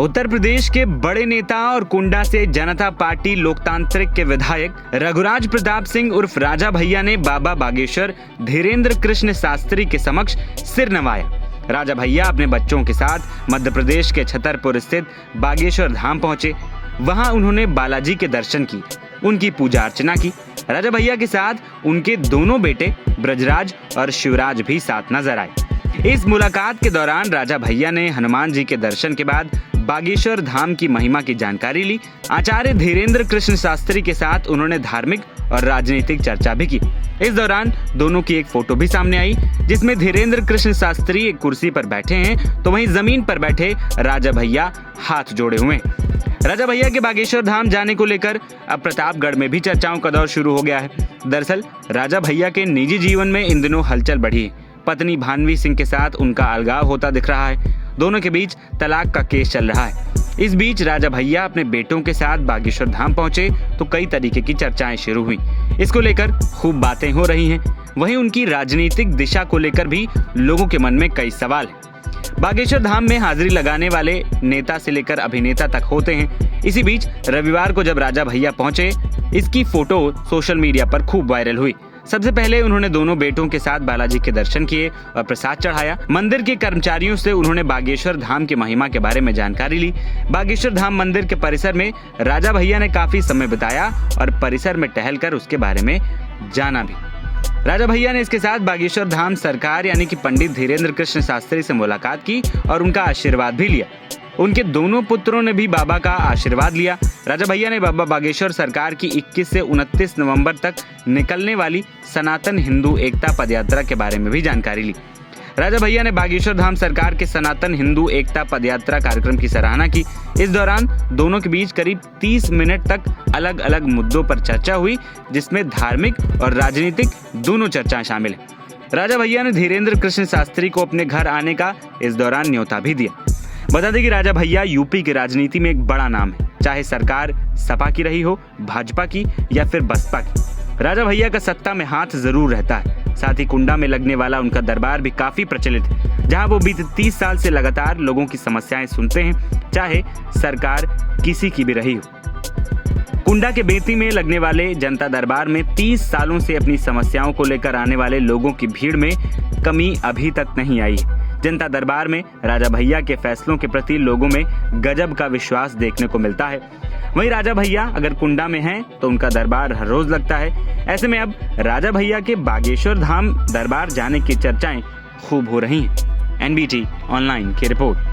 उत्तर प्रदेश के बड़े नेता और कुंडा से जनता पार्टी लोकतांत्रिक के विधायक रघुराज प्रताप सिंह उर्फ राजा भैया ने बाबा बागेश्वर धीरेन्द्र कृष्ण शास्त्री के समक्ष सिर नवाया। राजा भैया अपने बच्चों के साथ मध्य प्रदेश के छतरपुर स्थित बागेश्वर धाम पहुंचे। वहां उन्होंने बालाजी के दर्शन किए, उनकी पूजा अर्चना की। राजा भैया के साथ उनके दोनों बेटे ब्रजराज और शिवराज भी साथ नजर आए। इस मुलाकात के दौरान राजा भैया ने हनुमान जी के दर्शन के बाद बागेश्वर धाम की महिमा की जानकारी ली। आचार्य धीरेन्द्र कृष्ण शास्त्री के साथ उन्होंने धार्मिक और राजनीतिक चर्चा भी की। इस दौरान दोनों की एक फोटो भी सामने आई, जिसमें धीरेन्द्र कृष्ण शास्त्री एक कुर्सी पर बैठे हैं तो वहीं जमीन पर बैठे राजा भैया हाथ जोड़े हुए हैं। राजा भैया के बागेश्वर धाम जाने को लेकर अब प्रतापगढ़ में भी चर्चाओं का दौर शुरू हो गया है। दरअसल राजा भैया के निजी जीवन में इन दिनों हलचल बढ़ी है। पत्नी भानवी सिंह के साथ उनका अलगाव होता दिख रहा है। दोनों के बीच तलाक का केस चल रहा है। इस बीच राजा भैया अपने बेटों के साथ बागेश्वर धाम पहुंचे तो कई तरीके की चर्चाएं शुरू हुई। इसको लेकर खूब बातें हो रही हैं। वहीं उनकी राजनीतिक दिशा को लेकर भी लोगों के मन में कई सवाल हैं। बागेश्वर धाम में हाजिरी लगाने वाले नेता से लेकर अभिनेता तक होते हैं। इसी बीच रविवार को जब राजा भैया पहुंचे, इसकी फोटो सोशल मीडिया पर खूब वायरल हुई। सबसे पहले उन्होंने दोनों बेटों के साथ बालाजी के दर्शन किए और प्रसाद चढ़ाया। मंदिर के कर्मचारियों से उन्होंने बागेश्वर धाम की महिमा के बारे में जानकारी ली। बागेश्वर धाम मंदिर के परिसर में राजा भैया ने काफी समय बिताया और परिसर में टहलकर उसके बारे में जाना भी। राजा भैया ने इसके साथ बागेश्वर धाम सरकार यानी कि पंडित धीरेन्द्र कृष्ण शास्त्री से मुलाकात की और उनका आशीर्वाद भी लिया। उनके दोनों पुत्रों ने भी बाबा का आशीर्वाद लिया। राजा भैया ने बाबा बागेश्वर सरकार की 21 से 29 नवंबर तक निकलने वाली सनातन हिंदू एकता पदयात्रा के बारे में भी जानकारी ली। राजा भैया ने बागेश्वर धाम सरकार के सनातन हिंदू एकता पदयात्रा कार्यक्रम की सराहना की। इस दौरान दोनों के बीच करीब 30 मिनट तक अलग अलग मुद्दों पर चर्चा हुई, जिसमें धार्मिक और राजनीतिक दोनों चर्चाएं शामिल हैं। राजा भैया ने धीरेन्द्र कृष्ण शास्त्री को अपने घर आने का इस दौरान न्योता भी दिया। बता दें कि राजा भैया यूपी की राजनीति में एक बड़ा नाम है, चाहे सरकार सपा की रही हो, भाजपा की या फिर बसपा की। राजा भैया का सत्ता में हाथ जरूर रहता है। साथ ही कुंडा में लगने वाला उनका दरबार भी काफी प्रचलित है, जहां वो बीते 30 साल से लगातार लोगों की समस्याएं सुनते हैं, चाहे सरकार किसी की भी रही हो। कुंडा के बेती में लगने वाले जनता दरबार में 30 सालों से अपनी समस्याओं को लेकर आने वाले लोगों की भीड़ में कमी अभी तक नहीं आई है। जनता दरबार में राजा भैया के फैसलों के प्रति लोगों में गजब का विश्वास देखने को मिलता है। वहीं राजा भैया अगर कुंडा में हैं तो उनका दरबार हर रोज लगता है। ऐसे में अब राजा भैया के बागेश्वर धाम दरबार जाने की चर्चाएं खूब हो रही हैं। NBT ऑनलाइन की रिपोर्ट।